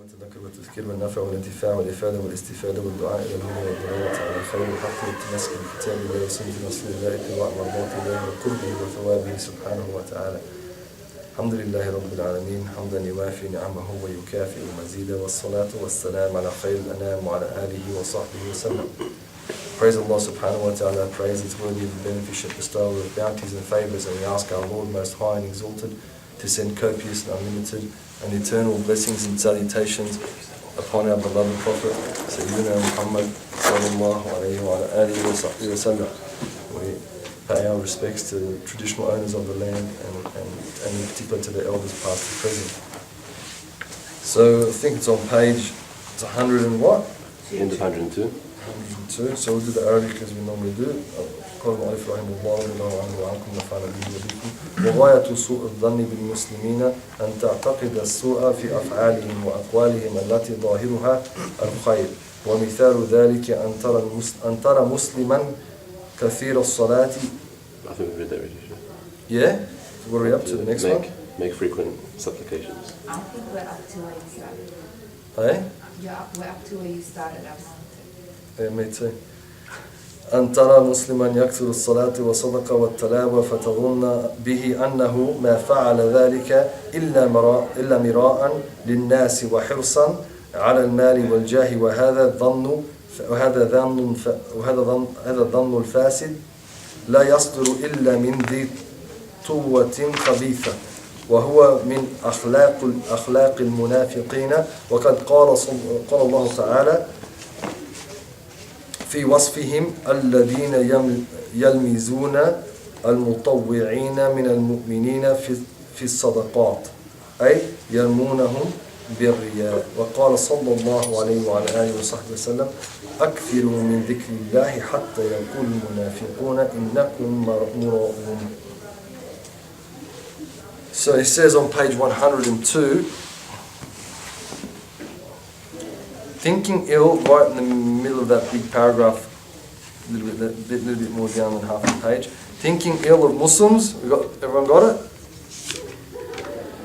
والتذكر والتذكير والنفع والانتفاع والإفادة والاستفادة والدعاء إلى الهدى والضلالة على الخير والحق والتمسك بكتاب الله وسنة رسول الله اتباع مرضات الله وقربه وثوابه سبحانه وتعالى. الحمد لله رب العالمين حمدا يوافي نعمه ويكافئ مزيدا والصلاة والسلام على خير الأنام وعلى آله وصحبه وسلم. Praise Allah subhanahu wa ta'ala, praise its worthy of the beneficent bestower of bounties and favours, and we ask our Lord most high and exalted to send copious and unlimited and eternal blessings and salutations upon our beloved Prophet Sayyidina Muhammad sallallahu alayhi wa alihi wa sahbihi wa sallam. We pay our respects to the traditional owners of the land and in particular to the elders past and present. So I think it's on page 100 and what? End of 102. 102. So we'll do the Arabic as we normally do. قال المؤلف رحمه الله ورضي عنه وعنكم ونفعنا به وبكم. وغاية سوء الظن بالمسلمين أن تعتقد السوء في أفعالهم وأقوالهم التي ظاهرها الخير. ومثال ذلك أن ترى مسلما كثير الصلاة. I think we read that already. Yeah? So what are we up to? The next one? Make frequent supplications. I think we're up to where you started. Hey? We're up to where you started. Yeah, me too. أن ترى مسلما يكثر الصلاة والصدقة والتلاوة فتظن به أنه ما فعل ذلك إلا مراء للناس وحرصا على المال والجاه وهذا الظن الفاسد لا يصدر إلا من ذي طوة خبيثة وهو من أخلاق المنافقين. وقد قال الله تعالى في وصفهم الذين يلمزون المطوعين من المؤمنين في الصدقات أي يرمونهم بالرياء. وقال صلى الله عليه وعلى آله وصحبه وسلم أكثروا من ذكر الله حتى يقول المنافقون إنكم مراؤون. So he says on page 102, thinking ill, right in the middle of that big paragraph, a little bit more down than half the page. Thinking ill of Muslims, everyone got it?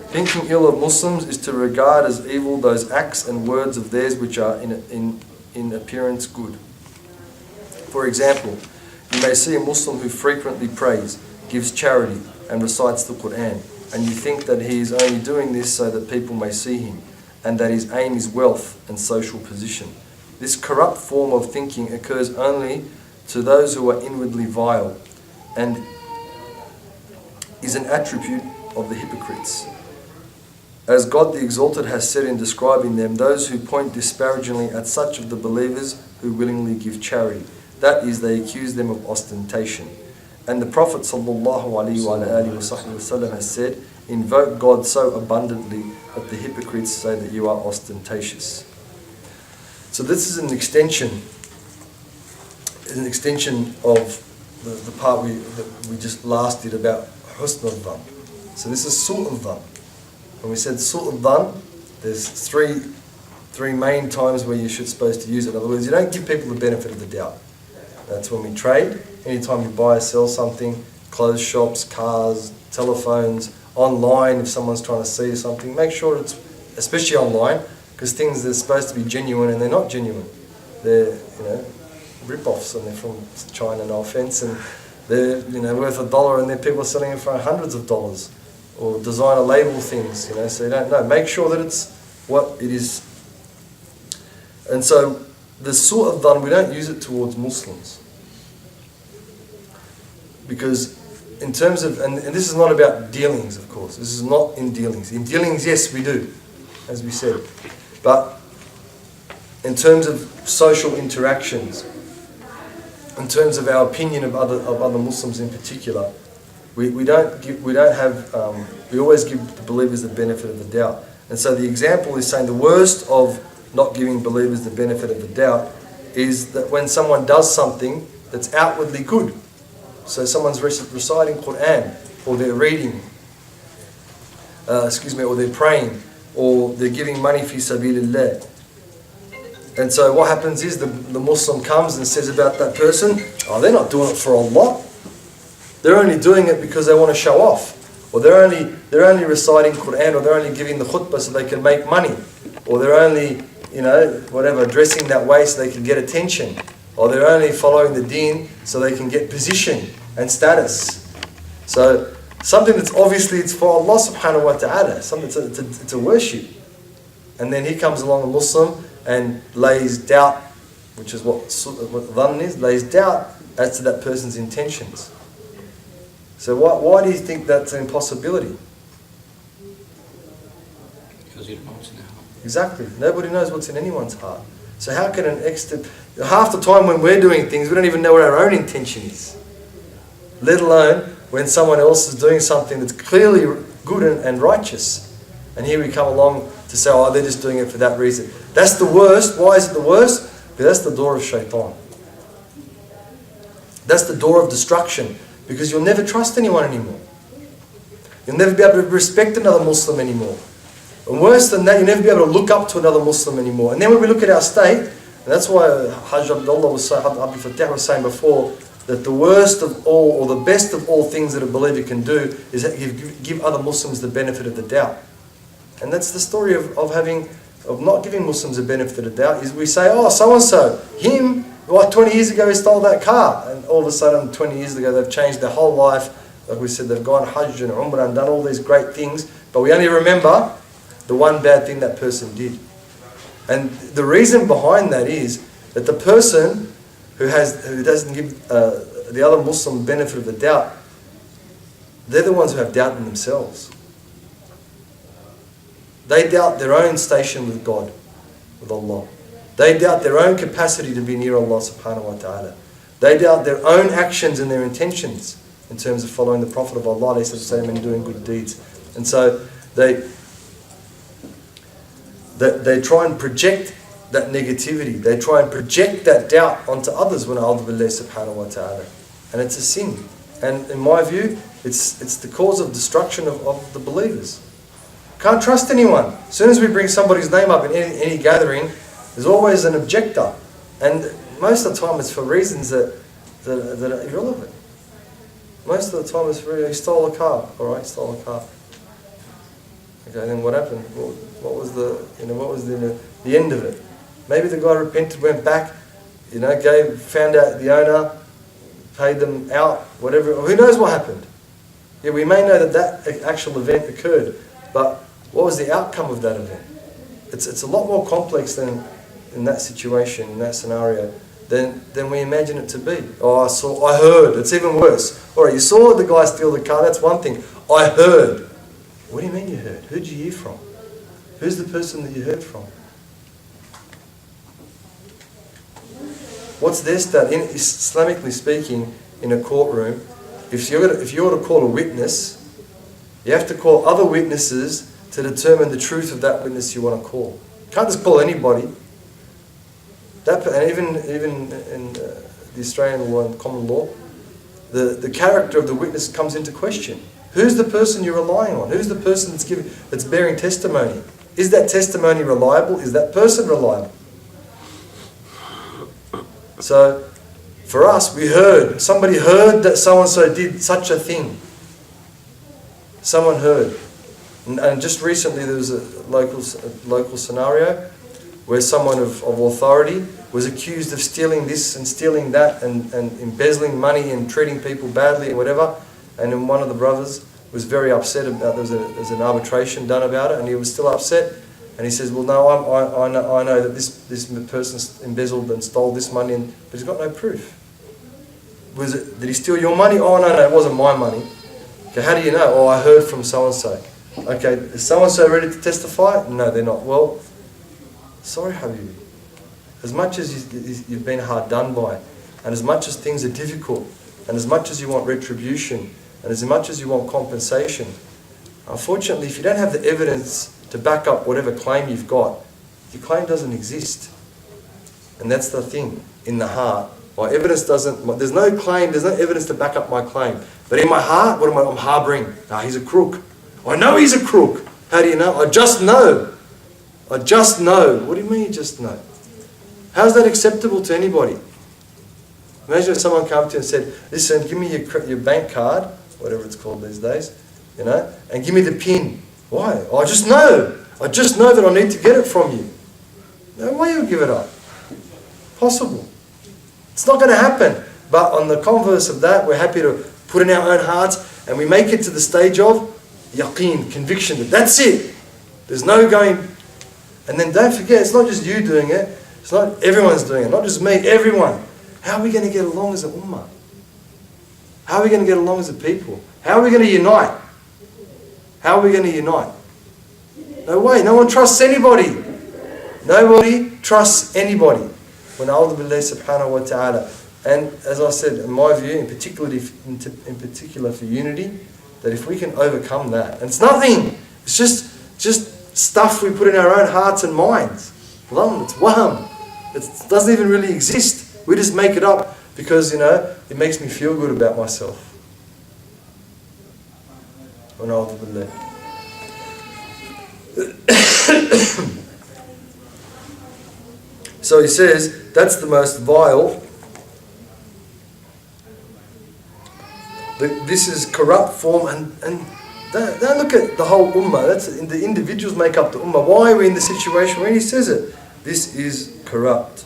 Thinking ill of Muslims is to regard as evil those acts and words of theirs which are in appearance good. For example, you may see a Muslim who frequently prays, gives charity, and recites the Qur'an, and you think that he is only doing this so that people may see him, and that his aim is wealth and social position. This corrupt form of thinking occurs only to those who are inwardly vile and is an attribute of the hypocrites. As God the Exalted has said in describing them, those who point disparagingly at such of the believers who willingly give charity, that is, they accuse them of ostentation. And the Prophet ﷺ has said, invoke God so abundantly that the hypocrites say that you are ostentatious. So this is an extension of the part we just last did about husn al-dhan. So this is su' al-dhan. When we said su' al-dhan, there's three main times where you're supposed to use it. In other words, you don't give people the benefit of the doubt. That's when we trade. Anytime you buy or sell something, clothes shops, cars, telephones, online, if someone's trying to sell you something, make sure it's, especially online, because things that are supposed to be genuine and they're not genuine. They're, rip-offs, and they're from China, no offense, and they're, worth $1 and there people are selling it for hundreds of dollars, or designer label things, so you don't know. Make sure that it's what it is. And so the sort of dhan, we don't use it towards Muslims. Because in terms of, and this is not about dealings, of course. This is not in dealings. In dealings, yes, we do, as we said. But in terms of social interactions, in terms of our opinion of other Muslims in particular, we always give the believers the benefit of the doubt. And so the example is saying the worst of not giving believers the benefit of the doubt is that when someone does something that's outwardly good. So someone's reciting Qur'an, or they're reading, or they're praying, or they're giving money fi sabilillah. And so what happens is the Muslim comes and says about that person, they're not doing it for Allah. They're only doing it because they want to show off. or they're only reciting Qur'an, or they're only giving the khutbah so they can make money, or they're only, whatever, dressing that way so they can get attention, or they're only following the deen so they can get position and status. So something that's obviously it's for Allah subhanahu wa ta'ala, something it's a worship. And then he comes along, a Muslim, and lays doubt, which is what dhann is, lays doubt as to that person's intentions. So why do you think that's an impossibility? Because you don't know what's in their heart. Exactly. Nobody knows what's in anyone's heart. So how can half the time when we're doing things, we don't even know what our own intention is. Let alone when someone else is doing something that's clearly good and righteous. And here we come along to say, oh, they're just doing it for that reason. That's the worst. Why is it the worst? Because that's the door of shaitan. That's the door of destruction. Because you'll never trust anyone anymore. You'll never be able to respect another Muslim anymore. And worse than that, you'll never be able to look up to another Muslim anymore. And then when we look at our state, and that's why Hajj Abdullah was saying before, that the worst of all, or the best of all things that a believer can do is give other Muslims the benefit of the doubt. And that's the story of not giving Muslims the benefit of the doubt, is we say, oh, so-and-so, him, 20 years ago he stole that car. And all of a sudden, 20 years ago, they've changed their whole life. Like we said, they've gone Hajj and Umrah and done all these great things. But we only remember the one bad thing that person did. And the reason behind that is that the person who doesn't give the other Muslim benefit of the doubt, they're the ones who have doubt in themselves. They doubt their own station with God, with Allah. They doubt their own capacity to be near Allah subhanahu wa ta'ala. They doubt their own actions and their intentions in terms of following the Prophet of Allah and doing good deeds. And so they try and project that negativity. They try and project that doubt onto others when a'udhu billahi subhanahu wa ta'ala. And it's a sin. And in my view, it's the cause of destruction of the believers. Can't trust anyone. As soon as we bring somebody's name up in any gathering, there's always an objector. And most of the time it's for reasons that are irrelevant. Most of the time it's for, he stole a car. Alright, stole a car. Okay, then what happened? What was the end of it? Maybe the guy repented, went back, found out the owner, paid them out, whatever. Who knows what happened? Yeah, we may know that actual event occurred, but what was the outcome of that event? It's a lot more complex than in that situation, in that scenario, than we imagine it to be. Oh, I heard. It's even worse. All right, you saw the guy steal the car. That's one thing. I heard. What do you mean you heard? Who did you hear from? Who's the person that you heard from? What's their status? Islamically speaking, in a courtroom, if you were to call a witness, you have to call other witnesses to determine the truth of that witness you want to call. You can't just call anybody. And even in the Australian law and common law, the character of the witness comes into question. Who's the person you're relying on? Who's the person that's bearing testimony? Is that testimony reliable? Is that person reliable? So, for us, somebody heard that so-and-so did such a thing. Someone heard. And just recently there was a local scenario where someone of authority was accused of stealing this and stealing that and embezzling money and treating people badly and whatever. And then one of the brothers was very upset about there was an arbitration done about it, and he was still upset. And he says, well, no, I know that this person embezzled and stole this money, but he's got no proof. Did he steal your money? Oh, no, it wasn't my money. Okay, how do you know? Oh, I heard from so-and-so. Okay, is so-and-so ready to testify? No, they're not. Well, sorry, Habibi. As much as you've been hard done by, and as much as things are difficult, and as much as you want retribution, and as much as you want compensation, unfortunately, if you don't have the evidence to back up whatever claim you've got, your claim doesn't exist. And that's the thing, in the heart. There's no claim, there's no evidence to back up my claim. But in my heart, I'm harboring? He's a crook. I know he's a crook. How do you know? I just know. I just know. What do you mean you just know? How's that acceptable to anybody? Imagine if someone came to you and said, listen, give me your bank card, whatever it's called these days, you know, and give me the pin. Why? I just know that I need to get it from you. No way you'll give it up. Possible. It's not going to happen. But on the converse of that, we're happy to put in our own hearts and we make it to the stage of yaqeen, conviction that that's it. There's no going. And then don't forget, it's not just you doing it. It's not everyone's doing it. Not just me, everyone. How are we going to get along as a ummah? How are we going to get along as a people? How are we going to unite? How are we going to unite? No way. No one trusts anybody. Nobody trusts anybody. When a'udhu billahi subhanahu wa ta'ala. And as I said, in my view, in particular for unity, that if we can overcome that, and it's nothing. It's just stuff we put in our own hearts and minds. It's waham. It doesn't even really exist. We just make it up because, you know, it makes me feel good about myself. So he says, that's the most vile. This is corrupt form, and don't look at the whole ummah. The individuals make up the ummah. Why are we in the situation where he says it? This is corrupt.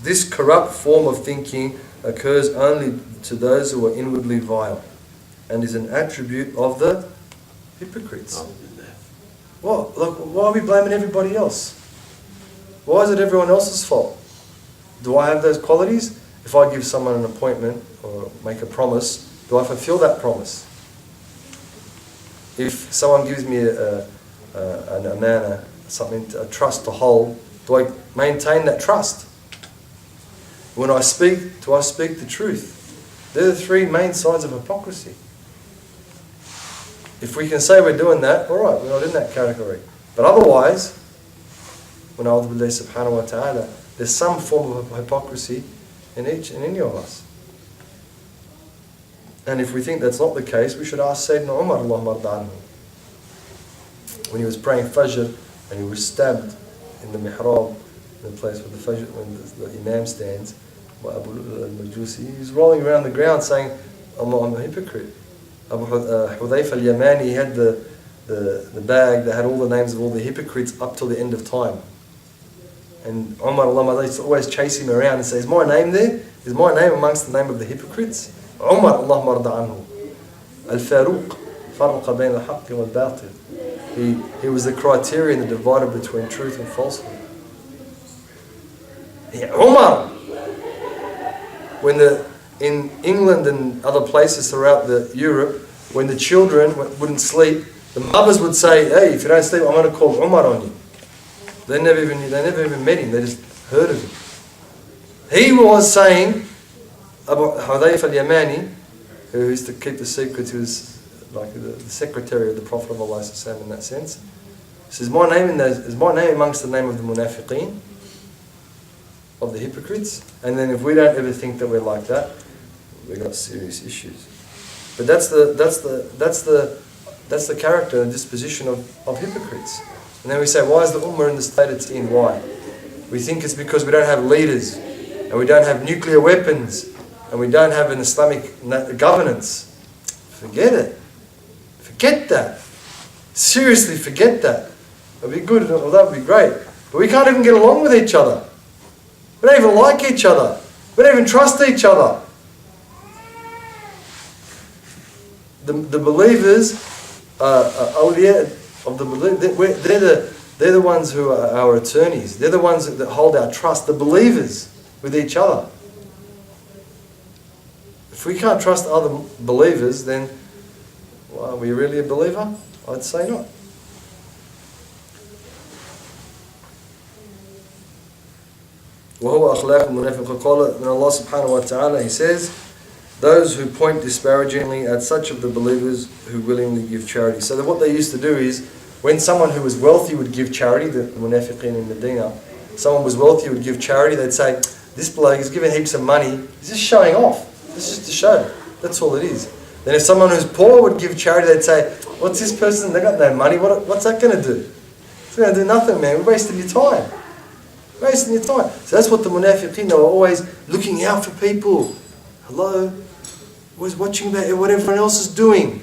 This corrupt form of thinking occurs only to those who are inwardly vile, and is an attribute of the hypocrites. What? Look, why are we blaming everybody else? Why is it everyone else's fault? Do I have those qualities? If I give someone an appointment or make a promise, do I fulfill that promise? If someone gives me an amana, something, a trust to hold, do I maintain that trust? When I speak, do I speak the truth? They're the three main signs of hypocrisy. If we can say we're doing that, all right, we're not in that category. But otherwise, when a'udhu billahi subhanahu wa ta'ala, there's some form of hypocrisy in each and any of us. And if we think that's not the case, we should ask Sayyidina Umar Allahumma arda anhu. When he was praying Fajr and he was stabbed in the mihrab, in the place where the Fajr, when the Imam stands, by Abu al-Majusi, he was rolling around the ground saying, I'm a hypocrite. Abu Hudayfa al-Yamani, he had the bag that had all the names of all the hypocrites up till the end of time. And Umar Allah used to always chase him around and say, is my name there? Is my name amongst the name of the hypocrites? Umar Allahumma arda anhu. Al-Faruq, farqa bayn al-haqq wal-batil. He was the criterion that divided between truth and falsehood. Umar! In England and other places throughout Europe, when the children wouldn't sleep, the mothers would say, hey, if you don't sleep, I'm going to call Umar on you. They never even met him, they just heard of him. He was saying, Abu Hudayfa al-Yamani, who used to keep the secrets, who was like the secretary of the Prophet of Allah in that sense, says, is my name amongst the name of the munafiqeen, of the hypocrites? And then if we don't ever think that we're like that, we've got serious issues. But that's the character and disposition of hypocrites. And then we say, why is the ummah in the state it's in? Why? We think it's because we don't have leaders, and we don't have nuclear weapons, and we don't have an Islamic governance. Forget it. Forget that. Seriously, forget that. It'll be good, well, that would be great. But we can't even get along with each other. We don't even like each other. We don't even trust each other. The believers, awliya of the believers, they're the ones who are our attorneys. They're the ones that hold our trust, the believers, with each other. If we can't trust other believers, then well, are we really a believer? I'd say not. وهو أخلاق المنافق قال من Allah subhanahu wa ta'ala, he says, those who point disparagingly at such of the believers who willingly give charity. So that what they used to do is, when someone who was wealthy would give charity, the munafiqeen in Medina, someone was wealthy would give charity, they'd say, this bloke is giving heaps of money, he's just showing off. It's just a show. That's all it is. Then if someone who's poor would give charity, they'd say, what's this person, they got no money, what's that going to do? It's going to do nothing, man, we're wasting your time. Wasting your time. So that's what the munafiqeen, they were always looking out for people. Hello? Always watching about what everyone else is doing.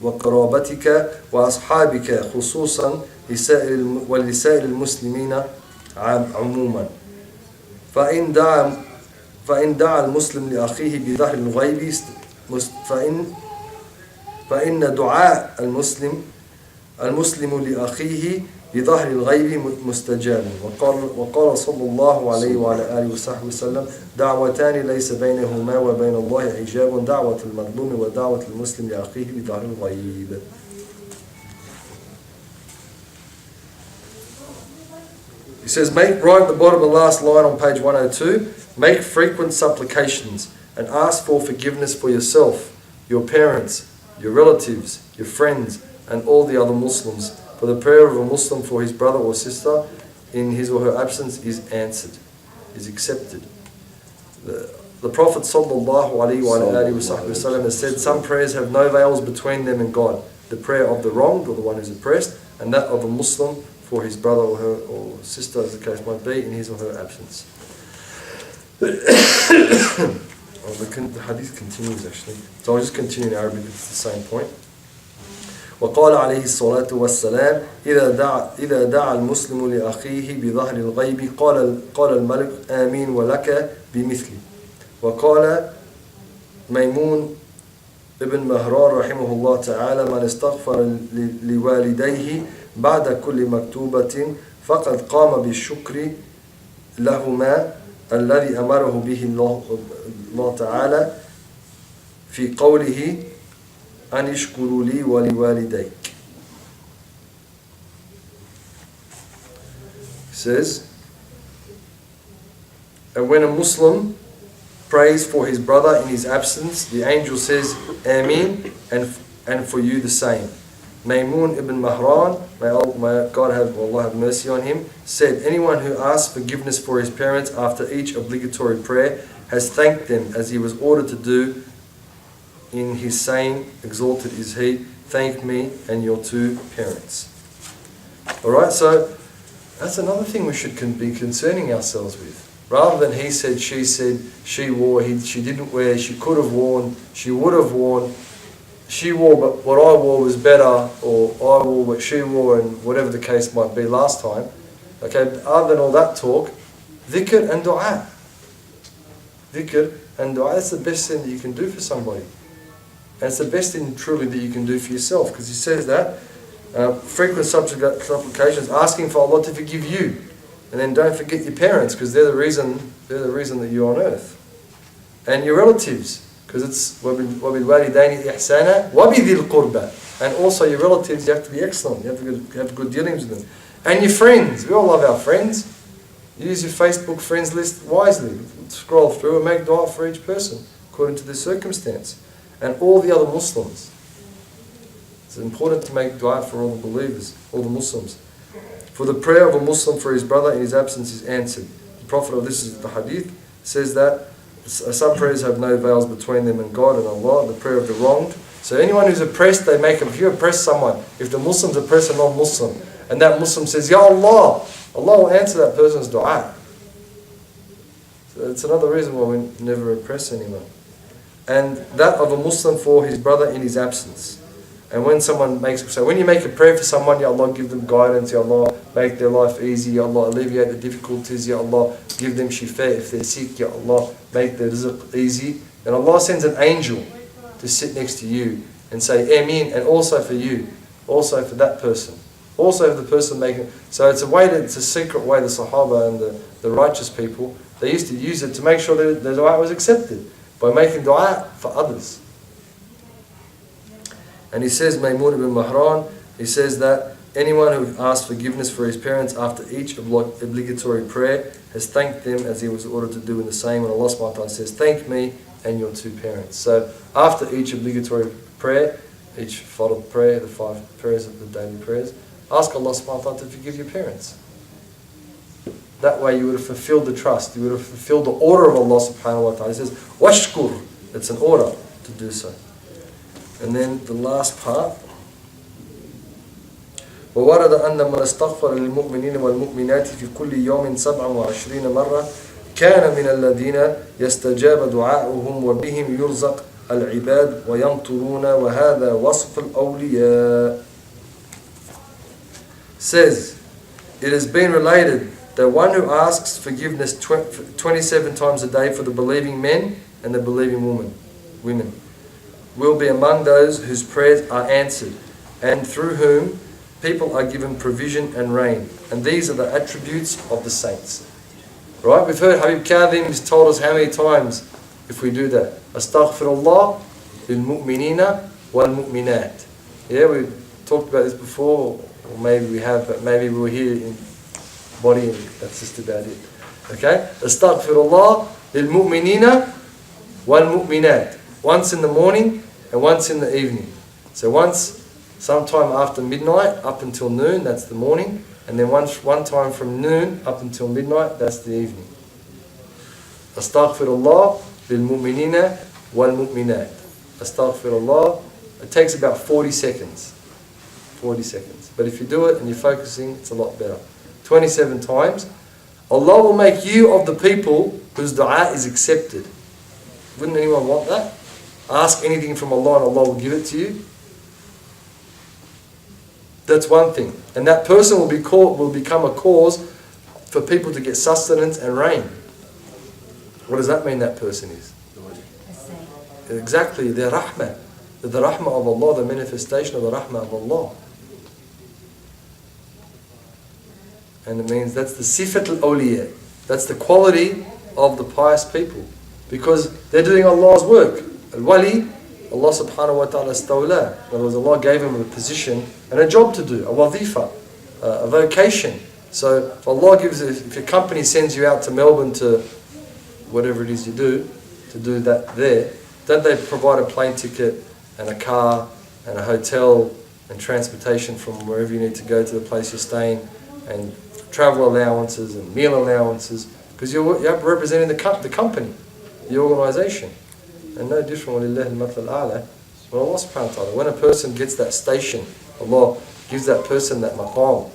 وقرابتك وأصحابك خصوصا ولسائر المسلمين عموما فإن دعا المسلم لأخيه بظهر الغيب فإن دعاء المسلم لأخيه بظهر الغيب مستجاب وقال صلى الله عليه وعلى آله وصحبه وسلم دعوتان ليس بينهما وبين الله حجاب دعوة المظلوم ودعوة المسلم لأخيه بظهر الغيب. He says, right at the bottom of the last line on page 102, make frequent supplications and ask for forgiveness for yourself, your parents, your relatives, your friends, and all the other Muslims. For the prayer of a Muslim for his brother or sister in his or her absence is answered, is accepted. The Prophet ﷺ has said, some prayers have no veils between them and God. The prayer of the wronged, or the one who's oppressed, and that of a Muslim for his brother or her or sister, as the case might be, in his or her absence. The hadith continues actually. So I'll just continue in Arabic, it's the same point. وقال عليه الصلاة والسلام إذا دعا المسلم لأخيه بظهر الغيب قال الملك آمين ولك بمثله. وقال ميمون ابن مهران رحمه الله تعالى من استغفر لوالديه بعد كل مكتوبة فقد قام بالشكر لهما الذي أمره به الله تعالى في قوله أن يشكروا لي ولوالديك. He says, and when a Muslim prays for his brother in his absence, the angel says, Ameen, and for you the same. Maymun ibn Mahran, may God have, Allah have mercy on him, said, anyone who asks forgiveness for his parents after each obligatory prayer has thanked them as he was ordered to do in his saying, exalted is he, thank me and your two parents. Alright, so that's another thing we should be concerning ourselves with. Rather than he said, she wore, she didn't wear, she could have worn, she would have worn, she wore but what I wore was better, or I wore what she wore, and whatever the case might be last time. Okay, other than all that talk, dhikr and dua. Dhikr and dua, that's the best thing that you can do for somebody. And it's the best thing truly that you can do for yourself, because he says that frequent supplications, asking for Allah to forgive you, and then don't forget your parents, because they're the reason that you're on earth, and your relatives, because it's وَبِالْوَالِدَيْنِ إِحْسَانًا وَبِذِي الْقُرْبَى, and also your relatives, you have to be excellent, you have to have good dealings with them, and your friends. We all love our friends. Use your Facebook friends list wisely. Scroll through and make dua for each person according to their circumstance. And all the other Muslims. It's important to make dua for all the believers, all the Muslims. For the prayer of a Muslim for his brother in his absence is answered. The Prophet of this is the hadith, says that some prayers have no veils between them and God and Allah, the prayer of the wronged. So anyone who's oppressed, they make him. If you oppress someone, if the Muslims oppress a non-Muslim, and that Muslim says, Ya Allah, Allah will answer that person's dua. So it's another reason why we never oppress anyone. And that of a Muslim for his brother in his absence. And when someone when you make a prayer for someone, Ya Allah, give them guidance, Ya Allah, make their life easy, Ya Allah, alleviate the difficulties, Ya Allah, give them shifa if they're sick, Ya Allah, make their rizq easy. And Allah sends an angel to sit next to you and say, Ameen, and also for you, also for that person, also for the person making. So it's a secret way the Sahaba and the righteous people, they used to use it to make sure that the dua was accepted, by making dua for others. And he says, Maymun ibn Mahran, he says that anyone who asks forgiveness for his parents after each obligatory prayer has thanked them as he was ordered to do in the same. And Allah subhanahu wa ta'ala says, thank me and your two parents. So after each obligatory prayer, each fard prayer, the 5 prayers of the daily prayers, ask Allah subhanahu wa ta'ala to forgive your parents. That way you would have fulfilled the trust, you would have fulfilled the order of Allah subhanahu wa ta'ala. He says, washkur, it's an order to do so. And then the last part, وورد أن من استغفر للمؤمنين والمؤمنات في كل يوم 27 مرة كان من الذين يستجاب دعاؤهم وبهم يرزق العباد وينطرون وهذا وصف الأولياء. Says, it has been related that one who asks forgiveness 27 times a day for the believing men and the believing women will be among those whose prayers are answered and through whom people are given provision and rain. And these are the attributes of the saints. Right? We've heard Habib Kadhim has told us how many times if we do that. Astaghfirullah lil mu'minina wal mu'minat. Yeah, we talked about this before, or maybe we have, but maybe we were here in body and that's just about it. Okay? Astaghfirullah lil mu'minina wal mu'minat. Once in the morning and once in the evening. So once sometime after midnight up until noon, that's the morning, and then one time from noon up until midnight, that's the evening. Astaghfirullah lil mu'minina wal mu'minat. Astaghfirullah. It takes about 40 seconds. 40 seconds. But if you do it and you're focusing, it's a lot better. 27 times. Allah will make you of the people whose dua is accepted. Wouldn't anyone want that? Ask anything from Allah and Allah will give it to you. That's one thing. And that person will become a cause for people to get sustenance and rain. What does that mean that person is? Exactly, the rahmah. The rahmah of Allah, the manifestation of the rahmah of Allah. And it means that's the sifat al-awliya. That's the quality of the pious people. Because they're doing Allah's work. Al-wali, Allah subhanahu wa ta'ala stawla. In other words, Allah gave him a position and a job to do, a wazifa, a vocation. So if Allah if your company sends you out to Melbourne to whatever it is you do, to do that there, don't they provide a plane ticket and a car and a hotel and transportation from wherever you need to go to the place you're staying and travel allowances and meal allowances? Because you're representing the company, the organisation. And no different with al-mathal a'la. Well, Allah subhanahu wa ta'ala, when a person gets that station, Allah gives that person that maqam,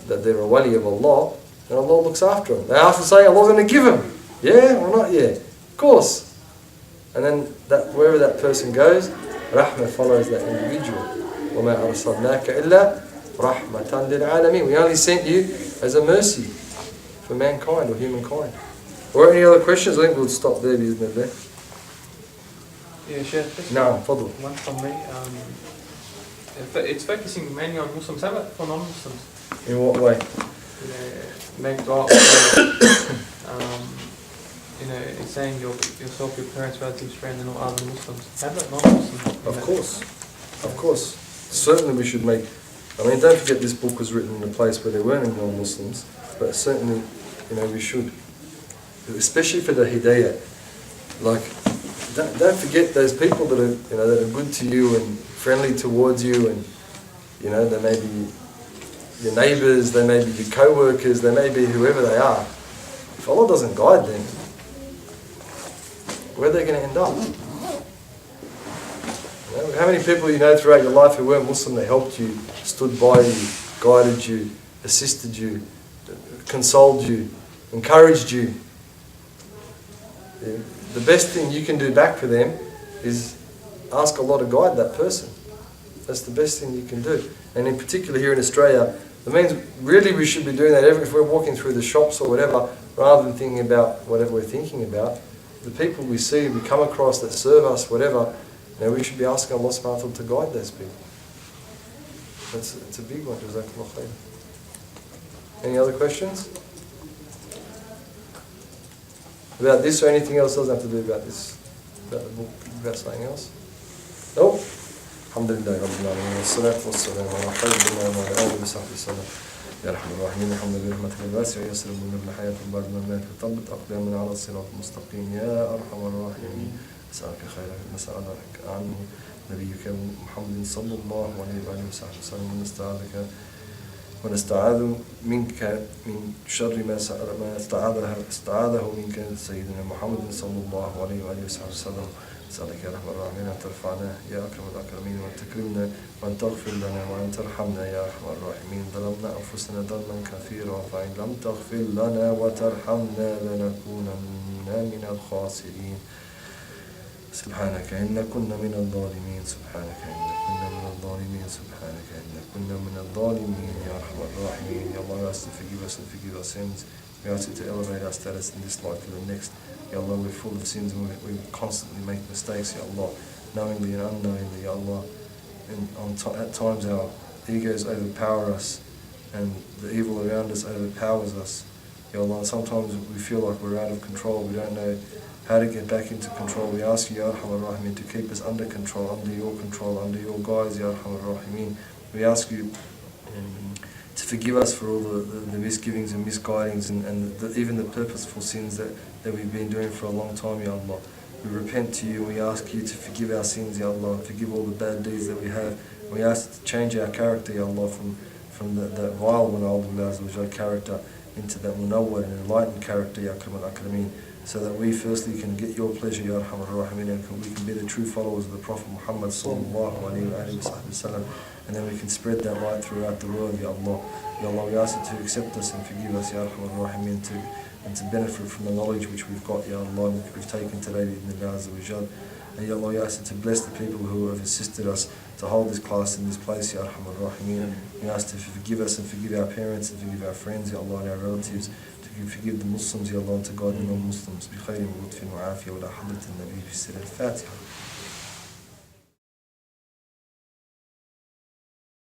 that they're a wali of Allah, and Allah looks after them. They have to say, Allah's going to give him. Yeah or not? Yeah. Of course. And then wherever that person goes, rahmah follows that individual. وَمَا أَرْسَلْنَاكَ إِلَّا رَحْمَةً لِلْعَالَمِينَ. We only sent you as a mercy for mankind or humankind. Or any other questions? I think we'll stop there, isn't it there? Yeah, Shaykh. No, fadl. One from me. It's focusing mainly on Muslims. How about for non-Muslims? In what way? Make dua. It's saying yourself, your parents, relatives, friends, and all other Muslims. How about non-Muslims? Of course. Certainly we should make. I mean, don't forget this book was written in a place where there weren't any non-Muslims, but certainly, we should, especially for the hidayah. Like, don't forget those people that are, that are good to you and friendly towards you, and they may be your neighbours, they may be your co-workers, they may be whoever they are. If Allah doesn't guide them, where are they going to end up? How many people throughout your life who weren't Muslim that helped you, stood by you, guided you, assisted you, consoled you, encouraged you? The best thing you can do back for them is ask Allah to guide that person. That's the best thing you can do. And in particular here in Australia, it means really we should be doing that if we're walking through the shops or whatever, rather than thinking about whatever we're thinking about. The people we see, we come across that serve us, whatever, we should be asking Allah subhanahu wa ta'ala to guide those people. It's a big one. Jazakallah khair. Any other questions? About this or anything else? Doesn't have to do about this, about the book, about something else? No? Alhamdulillah Rabbil Alameen. Wassalatu wassalamu ala khayril anam wa ala alihi wa sahbihi sallam. Ya Rahman Rahim. Alhamdulillah rahmatil wasi'a yasir lana al-hayata ba'da ma tatabbat aqdamuna ala as-sirat al-mustaqim. Ya Arhamar Rahimin. أسألك خير ما سألك عنه نبيك محمد صلى الله عليه وآله وسلم ونستعاذ منك من شر ما استعاذه منك سيدنا محمد صلى الله عليه وآله وسلم. أسألك يا رحمن الراحمين أن ترفعنا يا أكرم الأكرمين وأن تكرمنا وأن تغفر لنا وأن ترحمنا يا رحمن الراحمين. ظلمنا أنفسنا ظلما كثيرا فإن لم تغفر لنا وترحمنا لنكونن من الخاسرين. سبحانك إن كنا من الظالمين سبحانك إن كنا من الظالمين سبحانك إن كنا من الظالمين يا أرحم الراحمين. Ya Allah, we ask to forgive us and forgive our sins. We ask you to elevate our status in this life to the next. Ya Allah, we're full of sins and we constantly make mistakes, Ya Allah, knowingly and unknowingly, Ya Allah. And at times our egos overpower us and the evil around us overpowers us, Ya Allah. And sometimes we feel like we're out of control, we don't know how to get back into control. We ask you, Ya Arhamar Rahimin, to keep us under control, under your guise, Ya Arhamar Rahimin. We ask you to forgive us for all the misgivings and misguidings and even the purposeful sins that we've been doing for a long time, Ya Allah. We repent to you, we ask you to forgive our sins, Ya Allah, forgive all the bad deeds that we have. We ask to change our character, Ya Allah, from that vile one, character into that munawwar and enlightened character, Ya Akram al-Akrameen, so that we firstly can get your pleasure, Ya Arhamar Rahimin, and we can be the true followers of the Prophet Muhammad sallallahu alayhi wa sallam, and then we can spread that light throughout the world, Ya Allah. Ya Allah, we ask you to accept us and forgive us, Ya Arhamar Rahimin, and to benefit from the knowledge which we've got, Ya Allah, which we've taken today, in Allah Azza wa Jal. And Ya Allah, we ask you to bless the people who have assisted us to hold this class in this place, Ya Arhamar Rahimin. We ask you to forgive us and forgive our parents and forgive our friends, Ya Allah, and our relatives. Forgive the Muslims, Ya Allah, and to guide the non-Muslims. بخير ولطف وعافية ولا حضرة النبي في السر الفاتحة.